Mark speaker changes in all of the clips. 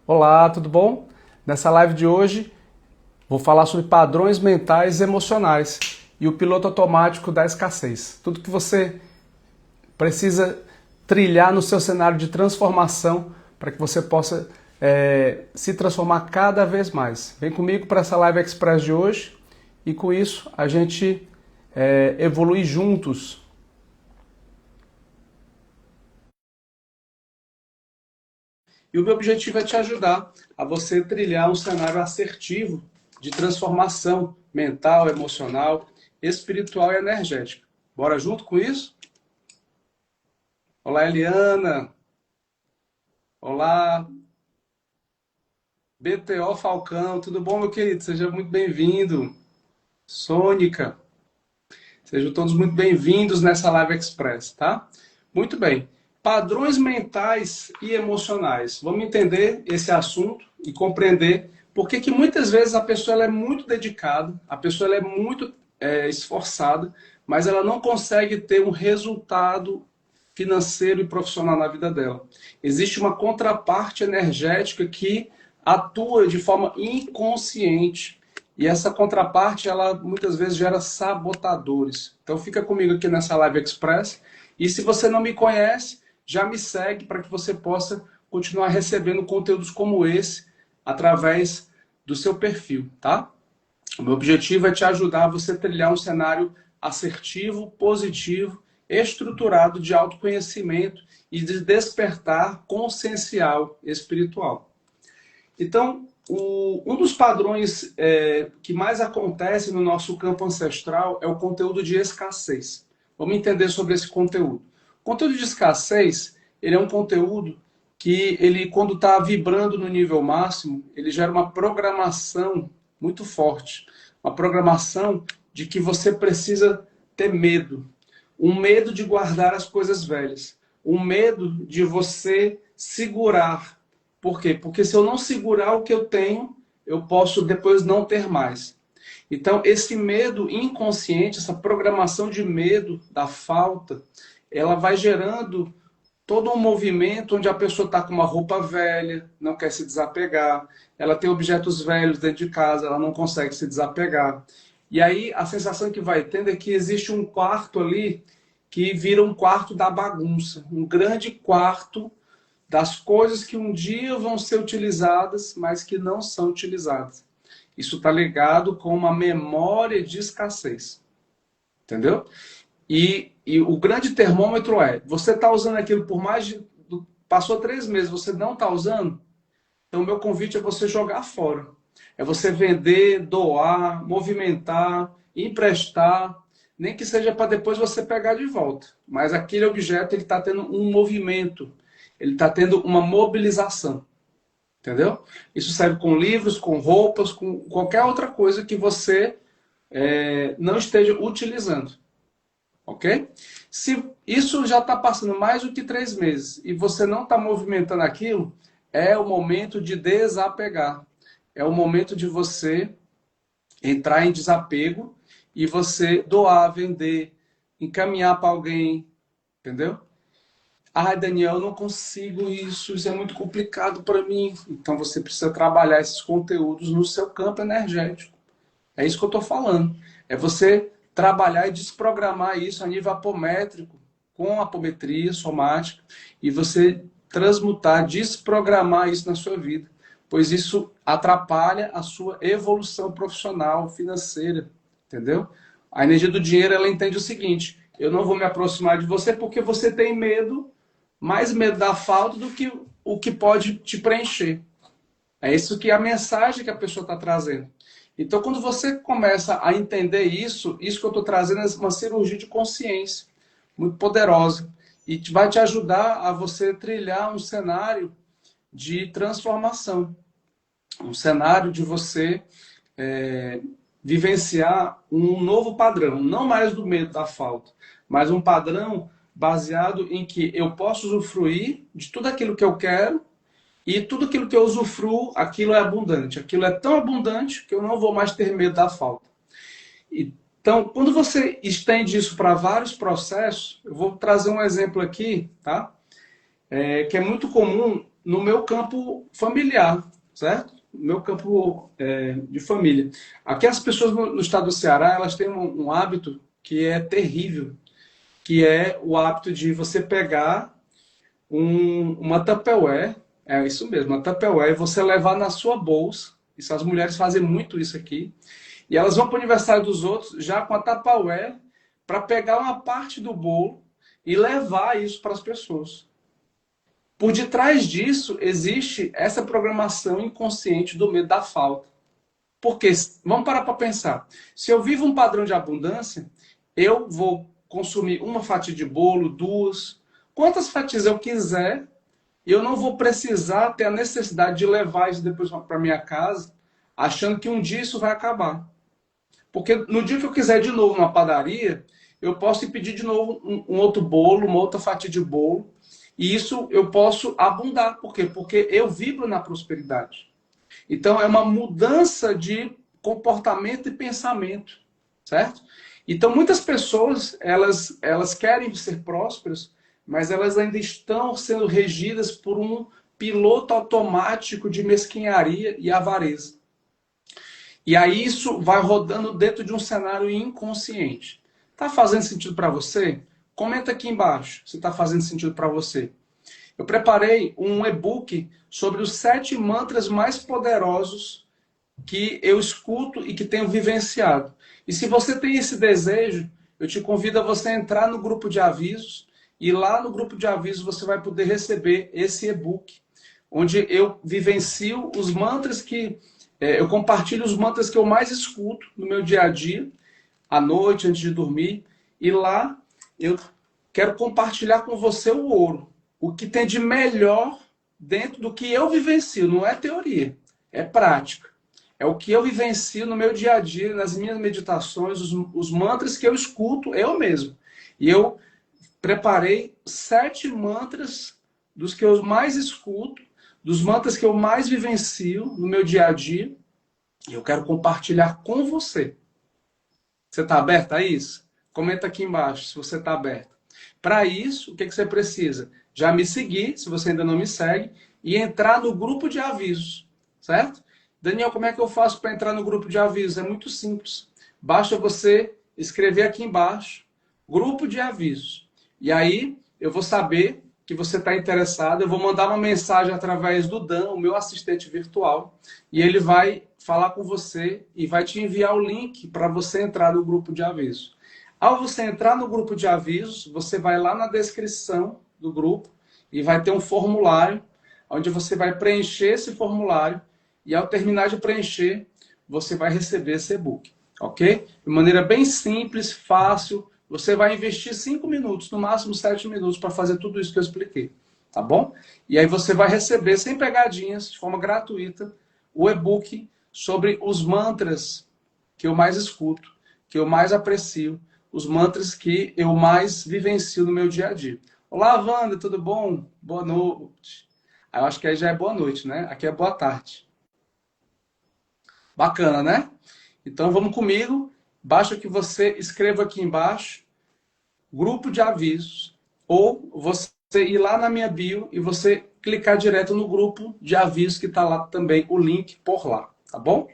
Speaker 1: Olá, tudo bom? Nessa live de hoje vou falar sobre padrões mentais e emocionais e o piloto automático da escassez. Tudo que você precisa trilhar no seu cenário de transformação para que você possa se transformar cada vez mais. Vem comigo para essa live express de hoje e com isso a gente evolui juntos. E o meu objetivo é te ajudar a você trilhar um cenário assertivo de transformação mental, emocional, espiritual e energética. Bora junto com isso? Olá, Eliana. Olá, BTO Falcão. Tudo bom, meu querido? Seja muito bem-vindo. Sônica. Sejam todos muito bem-vindos nessa Live Express, tá? Muito bem. Padrões mentais e emocionais. Vamos entender esse assunto e compreender por que muitas vezes a pessoa ela é muito dedicada, a pessoa ela é muito esforçada, mas ela não consegue ter um resultado financeiro e profissional na vida dela. Existe uma contraparte energética que atua de forma inconsciente e essa contraparte, ela muitas vezes gera sabotadores. Então fica comigo aqui nessa Live Express. E se você não me conhece, já me segue para que você possa continuar recebendo conteúdos como esse através do seu perfil, tá? O meu objetivo é te ajudar a você trilhar um cenário assertivo, positivo, estruturado de autoconhecimento e de despertar consciencial espiritual. Então, um dos padrões que mais acontece no nosso campo ancestral é o conteúdo de escassez. Vamos entender sobre esse conteúdo. O conteúdo de escassez, ele é um conteúdo que, ele, quando está vibrando no nível máximo, ele gera uma programação muito forte. Uma programação de que você precisa ter medo. Um medo de guardar as coisas velhas. Um medo de você segurar. Por quê? Porque se eu não segurar o que eu tenho, eu posso depois não ter mais. Então, esse medo inconsciente, essa programação de medo da falta, ela vai gerando todo um movimento onde a pessoa está com uma roupa velha, não quer se desapegar, ela tem objetos velhos dentro de casa, ela não consegue se desapegar. E aí a sensação que vai tendo é que existe um quarto ali que vira um quarto da bagunça, um grande quarto das coisas que um dia vão ser utilizadas, mas que não são utilizadas. Isso está ligado com uma memória de escassez. Entendeu? E o grande termômetro é, você está usando aquilo por mais de... Passou 3 meses, você não está usando? Então, o meu convite é você jogar fora. É você vender, doar, movimentar, emprestar, nem que seja para depois você pegar de volta. Mas aquele objeto ele está tendo um movimento, ele está tendo uma mobilização. Entendeu? Isso serve com livros, com roupas, com qualquer outra coisa que você não esteja utilizando. Ok? Se isso já está passando mais do que 3 meses e você não está movimentando aquilo, é o momento de desapegar. É o momento de você entrar em desapego e você doar, vender, encaminhar para alguém, entendeu? Ah, Daniel, eu não consigo isso é muito complicado para mim. Então você precisa trabalhar esses conteúdos no seu campo energético. É isso que eu estou falando. É você trabalhar e desprogramar isso a nível apométrico, com apometria somática, e você transmutar, desprogramar isso na sua vida. Pois isso atrapalha a sua evolução profissional, financeira. Entendeu? A energia do dinheiro, ela entende o seguinte: eu não vou me aproximar de você porque você tem medo, mais medo da falta do que o que pode te preencher. É isso que é a mensagem que a pessoa está trazendo. Então, quando você começa a entender isso que eu estou trazendo é uma cirurgia de consciência muito poderosa e vai te ajudar a você trilhar um cenário de transformação, um cenário de você vivenciar um novo padrão, não mais do medo da falta, mas um padrão baseado em que eu posso usufruir de tudo aquilo que eu quero e tudo aquilo que eu usufruo, aquilo é abundante. Aquilo é tão abundante que eu não vou mais ter medo da falta. Então, quando você estende isso para vários processos, eu vou trazer um exemplo aqui, tá? Que é muito comum no meu campo familiar, certo? No meu campo de família. Aqui as pessoas no estado do Ceará, elas têm um hábito que é terrível, que é o hábito de você pegar uma Tupperware, é isso mesmo, uma Tupperware, e você levar na sua bolsa. Isso, as mulheres fazem muito isso aqui. E elas vão para o aniversário dos outros já com a Tupperware para pegar uma parte do bolo e levar isso para as pessoas. Por detrás disso existe essa programação inconsciente do medo da falta. Porque, vamos parar para pensar, se eu vivo um padrão de abundância, eu vou consumir uma fatia de bolo, duas, quantas fatias eu quiser, eu não vou precisar ter a necessidade de levar isso depois para minha casa, achando que um dia isso vai acabar. Porque no dia que eu quiser de novo numa padaria, eu posso ir pedir de novo um outro bolo, uma outra fatia de bolo, e isso eu posso abundar. Por quê? Porque eu vibro na prosperidade. Então, é uma mudança de comportamento e pensamento, certo? Então, muitas pessoas, elas querem ser prósperas, mas elas ainda estão sendo regidas por um piloto automático de mesquinharia e avareza. E aí isso vai rodando dentro de um cenário inconsciente. Tá fazendo sentido para você? Comenta aqui embaixo se está fazendo sentido para você. Eu preparei um e-book sobre os 7 mantras mais poderosos que eu escuto e que tenho vivenciado. E se você tem esse desejo, eu te convido a você entrar no grupo de avisos e lá no grupo de avisos você vai poder receber esse e-book, onde eu vivencio os mantras eu compartilho os mantras que eu mais escuto no meu dia a dia, à noite, antes de dormir, e lá eu quero compartilhar com você o ouro, o que tem de melhor dentro do que eu vivencio, não é teoria, é prática. É o que eu vivencio no meu dia a dia, nas minhas meditações, os mantras que eu escuto eu mesmo. E eu preparei 7 mantras dos que eu mais escuto, dos mantras que eu mais vivencio no meu dia a dia. E eu quero compartilhar com você. Você está aberto a isso? Comenta aqui embaixo se você está aberto. Para isso, o que você precisa? Já me seguir, se você ainda não me segue, e entrar no grupo de avisos, certo? Daniel, como é que eu faço para entrar no grupo de avisos? É muito simples. Basta você escrever aqui embaixo, grupo de avisos. E aí eu vou saber que você está interessado. Eu vou mandar uma mensagem através do Dan, o meu assistente virtual, e ele vai falar com você e vai te enviar o link para você entrar no grupo de avisos. Ao você entrar no grupo de avisos, você vai lá na descrição do grupo e vai ter um formulário onde você vai preencher esse formulário e ao terminar de preencher, você vai receber esse e-book, ok? De maneira bem simples, fácil, você vai investir 5 minutos, no máximo 7 minutos para fazer tudo isso que eu expliquei, tá bom? E aí você vai receber, sem pegadinhas, de forma gratuita, o e-book sobre os mantras que eu mais escuto, que eu mais aprecio, os mantras que eu mais vivencio no meu dia a dia. Olá, Wanda, tudo bom? Boa noite. Eu acho que aí já é boa noite, né? Aqui é boa tarde. Bacana, né? Então vamos comigo. Basta que você escreva aqui embaixo, grupo de avisos, ou você ir lá na minha bio e você clicar direto no grupo de avisos que está lá também, o link por lá, tá bom?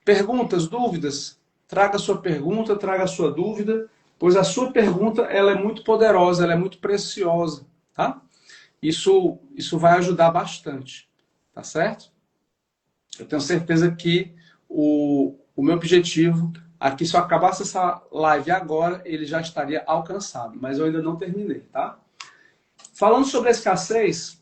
Speaker 1: Perguntas, dúvidas? Traga a sua pergunta, traga a sua dúvida, pois a sua pergunta ela é muito poderosa, ela é muito preciosa, tá? Isso vai ajudar bastante, tá certo? Eu tenho certeza que o meu objetivo aqui, se eu acabasse essa live agora, ele já estaria alcançado, mas eu ainda não terminei, tá? Falando sobre a escassez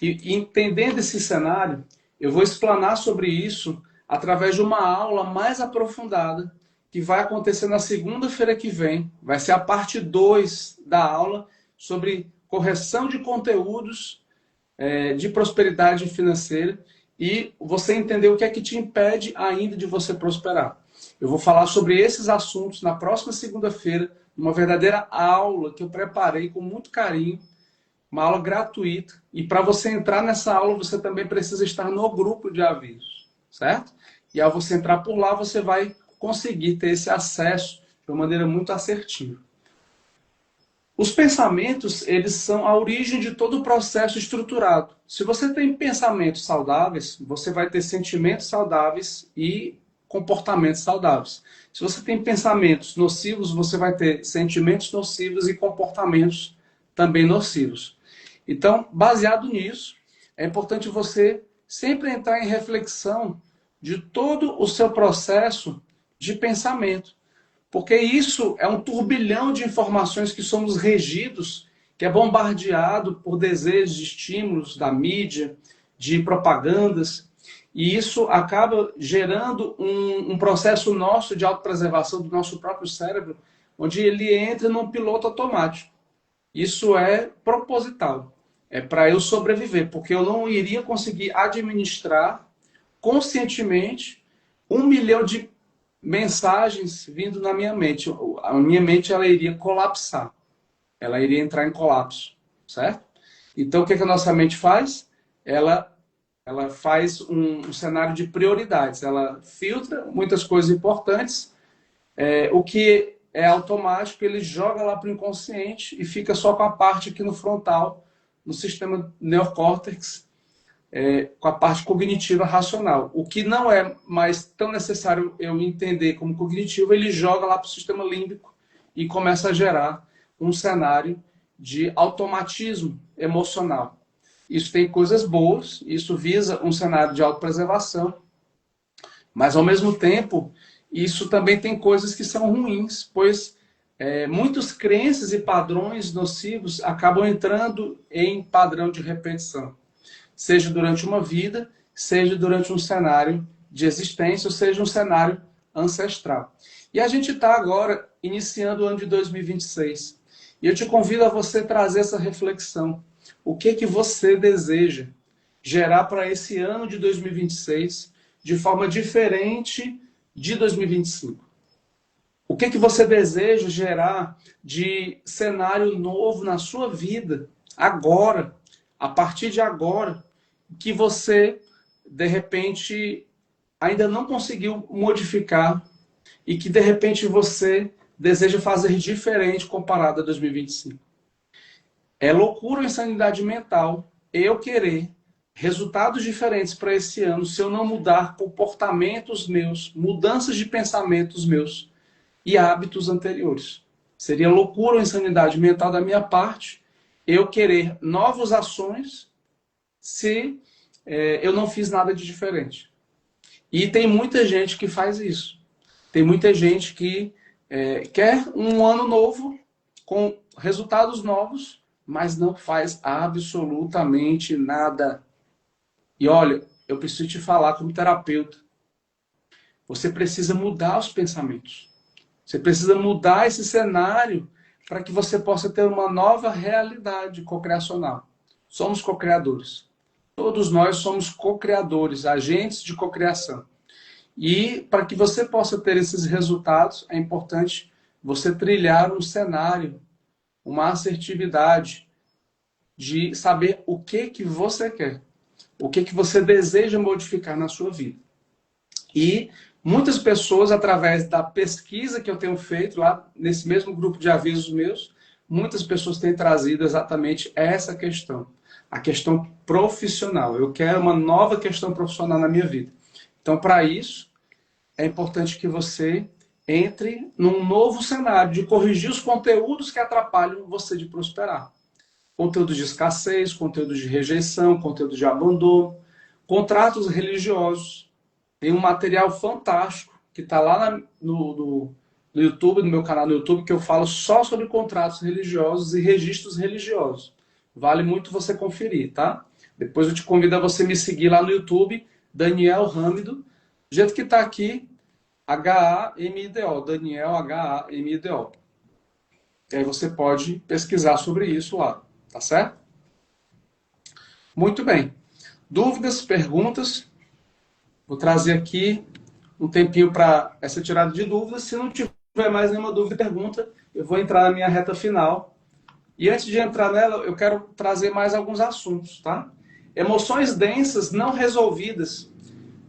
Speaker 1: e entendendo esse cenário, eu vou explanar sobre isso através de uma aula mais aprofundada que vai acontecer na segunda-feira que vem. Vai ser a parte 2 da aula sobre correção de conteúdos de prosperidade financeira e você entender o que é que te impede ainda de você prosperar. Eu vou falar sobre esses assuntos na próxima segunda-feira, uma verdadeira aula que eu preparei com muito carinho, uma aula gratuita. E para você entrar nessa aula, você também precisa estar no grupo de avisos, certo? E ao você entrar por lá, você vai conseguir ter esse acesso de uma maneira muito assertiva. Os pensamentos, eles são a origem de todo o processo estruturado. Se você tem pensamentos saudáveis, você vai ter sentimentos saudáveis e comportamentos saudáveis. Se você tem pensamentos nocivos, você vai ter sentimentos nocivos e comportamentos também nocivos. Então, baseado nisso, é importante você sempre entrar em reflexão de todo o seu processo de pensamento. Porque isso é um turbilhão de informações que somos regidos, que é bombardeado por desejos, de estímulos da mídia, de propagandas. E isso acaba gerando um processo nosso de autopreservação do nosso próprio cérebro, onde ele entra num piloto automático. Isso é proposital. É para eu sobreviver, porque eu não iria conseguir administrar conscientemente 1 milhão de mensagens vindo na minha mente. A minha mente ela iria colapsar. Ela iria entrar em colapso, certo? Então, o que a nossa mente faz? Ela faz um cenário de prioridades. Ela filtra muitas coisas importantes. O que é automático, ele joga lá para o inconsciente e fica só com a parte aqui no frontal, no sistema neocórtex, com a parte cognitiva racional. O que não é mais tão necessário eu entender como cognitivo, ele joga lá para o sistema límbico e começa a gerar um cenário de automatismo emocional. Isso tem coisas boas, isso visa um cenário de autopreservação, mas ao mesmo tempo, isso também tem coisas que são ruins, pois muitas crenças e padrões nocivos acabam entrando em padrão de repetição. Seja durante uma vida, seja durante um cenário de existência, ou seja um cenário ancestral. E a gente está agora iniciando o ano de 2026. E eu te convido a você trazer essa reflexão. O que você deseja gerar para esse ano de 2026 de forma diferente de 2025? O que você deseja gerar de cenário novo na sua vida, agora, a partir de agora, que você, de repente, ainda não conseguiu modificar e que, de repente, você deseja fazer diferente comparado a 2025. É loucura ou insanidade mental eu querer resultados diferentes para esse ano se eu não mudar comportamentos meus, mudanças de pensamentos meus e hábitos anteriores. Seria loucura ou insanidade mental da minha parte eu querer novas ações se eu não fiz nada de diferente. E tem muita gente que faz isso. Tem muita gente que quer um ano novo com resultados novos, mas não faz absolutamente nada. E olha, eu preciso te falar como terapeuta. Você precisa mudar os pensamentos. Você precisa mudar esse cenário para que você possa ter uma nova realidade cocriacional. Somos co-criadores. Todos nós somos co-criadores, agentes de cocriação. E para que você possa ter esses resultados, é importante você trilhar um cenário, uma assertividade de saber o que você quer, o que você deseja modificar na sua vida. E muitas pessoas, através da pesquisa que eu tenho feito lá nesse mesmo grupo de avisos meus, muitas pessoas têm trazido exatamente essa questão. A questão profissional. Eu quero uma nova questão profissional na minha vida. Então, para isso, é importante que você entre num novo cenário de corrigir os conteúdos que atrapalham você de prosperar. Conteúdos de escassez, conteúdos de rejeição, conteúdos de abandono, contratos religiosos. Tem um material fantástico que está lá no YouTube, no meu canal no YouTube, que eu falo só sobre contratos religiosos e registros religiosos. Vale muito você conferir, tá? Depois eu te convido a você me seguir lá no YouTube, Daniel Hamido, do jeito que está aqui, H-A-M-I-D-O, Daniel H-A-M-I-D-O. E aí você pode pesquisar sobre isso lá, tá certo? Muito bem. Dúvidas, perguntas? Vou trazer aqui um tempinho para essa tirada de dúvidas. Se não tiver mais nenhuma dúvida e pergunta, eu vou entrar na minha reta final. E antes de entrar nela, eu quero trazer mais alguns assuntos, tá? Emoções densas não resolvidas.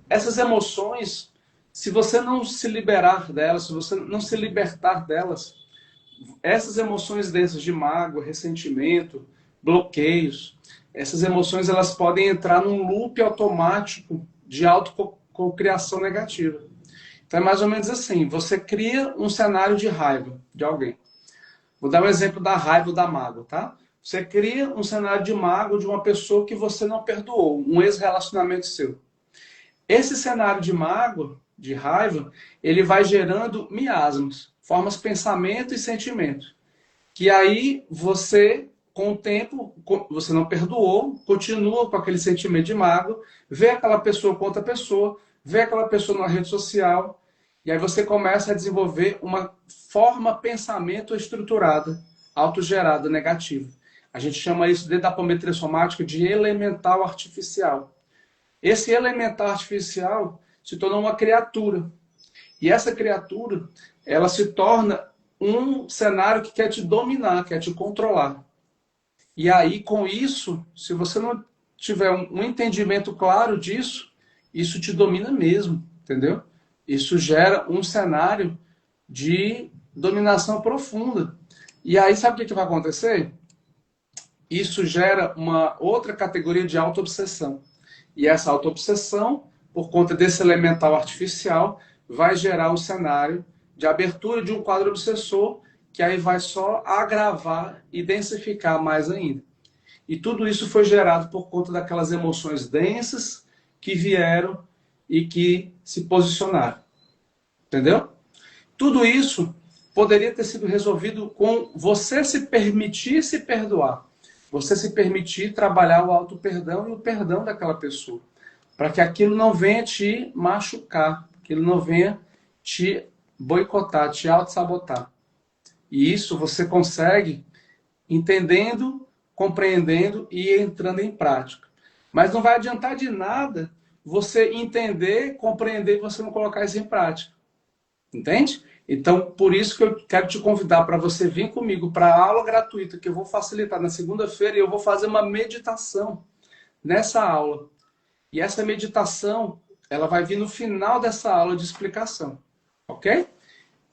Speaker 1: Essas emoções, se você não se liberar delas, se você não se libertar delas, essas emoções densas de mágoa, ressentimento, bloqueios, essas emoções elas podem entrar num loop automático de autococriação negativa. Então é mais ou menos assim, você cria um cenário de raiva de alguém. Vou dar um exemplo da raiva ou da mágoa, tá? Você cria um cenário de mágoa de uma pessoa que você não perdoou, um ex-relacionamento seu. Esse cenário de mágoa, de raiva, ele vai gerando miasmas, formas pensamento e sentimento. Que aí você, com o tempo, você não perdoou, continua com aquele sentimento de mágoa, vê aquela pessoa com outra pessoa, vê aquela pessoa na rede social, e aí você começa a desenvolver uma forma pensamento estruturada, autogerada, negativa. A gente chama isso dentro da apometria somática de elemental artificial. Esse elemental artificial se tornou uma criatura. E essa criatura, ela se torna um cenário que quer te dominar, quer te controlar. E aí, com isso, se você não tiver um entendimento claro disso, isso te domina mesmo, entendeu? Isso gera um cenário de dominação profunda. E aí, sabe o que vai acontecer? Isso gera uma outra categoria de autoobsessão. E essa autoobsessão, por conta desse elemental artificial, vai gerar um cenário de abertura de um quadro obsessor, que aí vai só agravar e densificar mais ainda. E tudo isso foi gerado por conta daquelas emoções densas que vieram e que se posicionaram. Entendeu? Tudo isso poderia ter sido resolvido com você se permitir se perdoar. Você se permitir trabalhar o auto-perdão e o perdão daquela pessoa. Para que aquilo não venha te machucar, aquilo não venha te boicotar, te auto-sabotar. E isso você consegue entendendo, compreendendo e entrando em prática. Mas não vai adiantar de nada você entender, compreender e você não colocar isso em prática. Entende? Então, por isso que eu quero te convidar para você vir comigo para a aula gratuita que eu vou facilitar na segunda-feira e eu vou fazer uma meditação nessa aula. E essa meditação, ela vai vir no final dessa aula de explicação. Ok?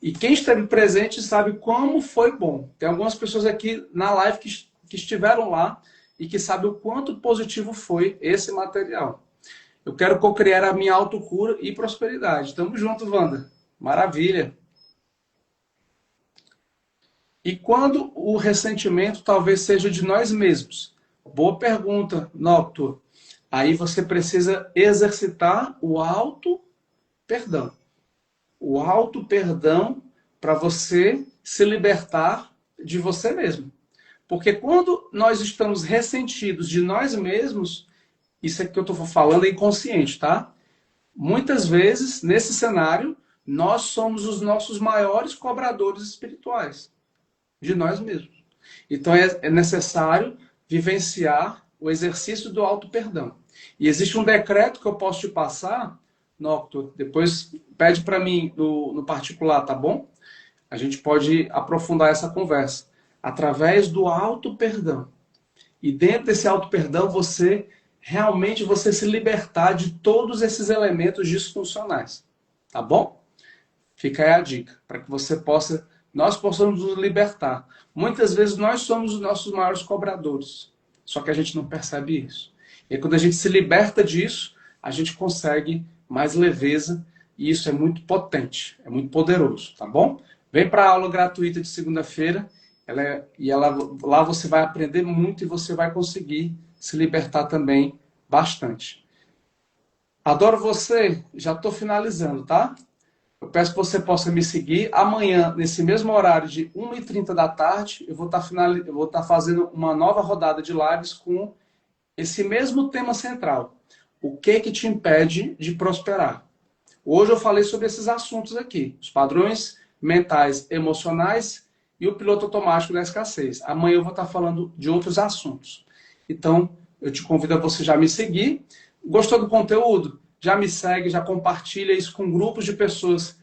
Speaker 1: E quem esteve presente sabe como foi bom. Tem algumas pessoas aqui na live que estiveram lá e que sabem o quanto positivo foi esse material. Eu quero co-criar a minha autocura e prosperidade. Tamo junto, Wanda. Maravilha. E quando o ressentimento talvez seja de nós mesmos? Boa pergunta, Noctur. Aí você precisa exercitar o auto-perdão. O auto-perdão para você se libertar de você mesmo. Porque quando nós estamos ressentidos de nós mesmos, isso é que eu estou falando é inconsciente, tá? Muitas vezes, nesse cenário, nós somos os nossos maiores cobradores espirituais de nós mesmos. Então é necessário vivenciar o exercício do auto-perdão. E existe um decreto que eu posso te passar, Noctur, depois pede para mim no particular, tá bom? A gente pode aprofundar essa conversa através do auto-perdão. E dentro desse auto-perdão, você realmente se libertar de todos esses elementos disfuncionais. Tá bom? Fica aí a dica, para que nós possamos nos libertar. Muitas vezes nós somos os nossos maiores cobradores, só que a gente não percebe isso. E quando a gente se liberta disso, a gente consegue mais leveza e isso é muito potente, é muito poderoso, tá bom? Vem para a aula gratuita de segunda-feira lá você vai aprender muito e você vai conseguir se libertar também bastante. Adoro você, já estou finalizando, tá? Eu peço que você possa me seguir. Amanhã, nesse mesmo horário de 1h30 da tarde, eu vou estar fazendo uma nova rodada de lives com esse mesmo tema central. O que te impede de prosperar? Hoje eu falei sobre esses assuntos aqui. Os padrões mentais, emocionais e o piloto automático da escassez. Amanhã eu vou estar falando de outros assuntos. Então, eu te convido a você já me seguir. Gostou do conteúdo? Já me segue, já compartilha isso com grupos de pessoas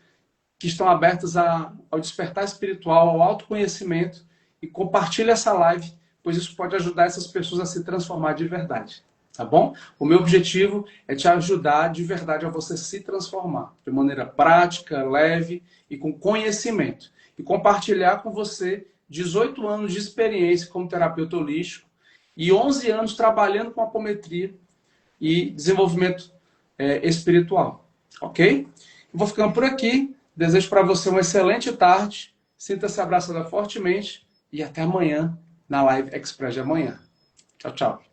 Speaker 1: que estão abertas ao despertar espiritual, ao autoconhecimento e compartilha essa live, pois isso pode ajudar essas pessoas a se transformar de verdade. Tá bom? O meu objetivo é te ajudar de verdade a você se transformar de maneira prática, leve e com conhecimento. e compartilhar com você 18 anos de experiência como terapeuta holístico e 11 anos trabalhando com apometria e desenvolvimento espiritual. Ok? Vou ficando por aqui. Desejo para você uma excelente tarde. Sinta-se abraçada fortemente e até amanhã na Live Express de amanhã. Tchau, tchau.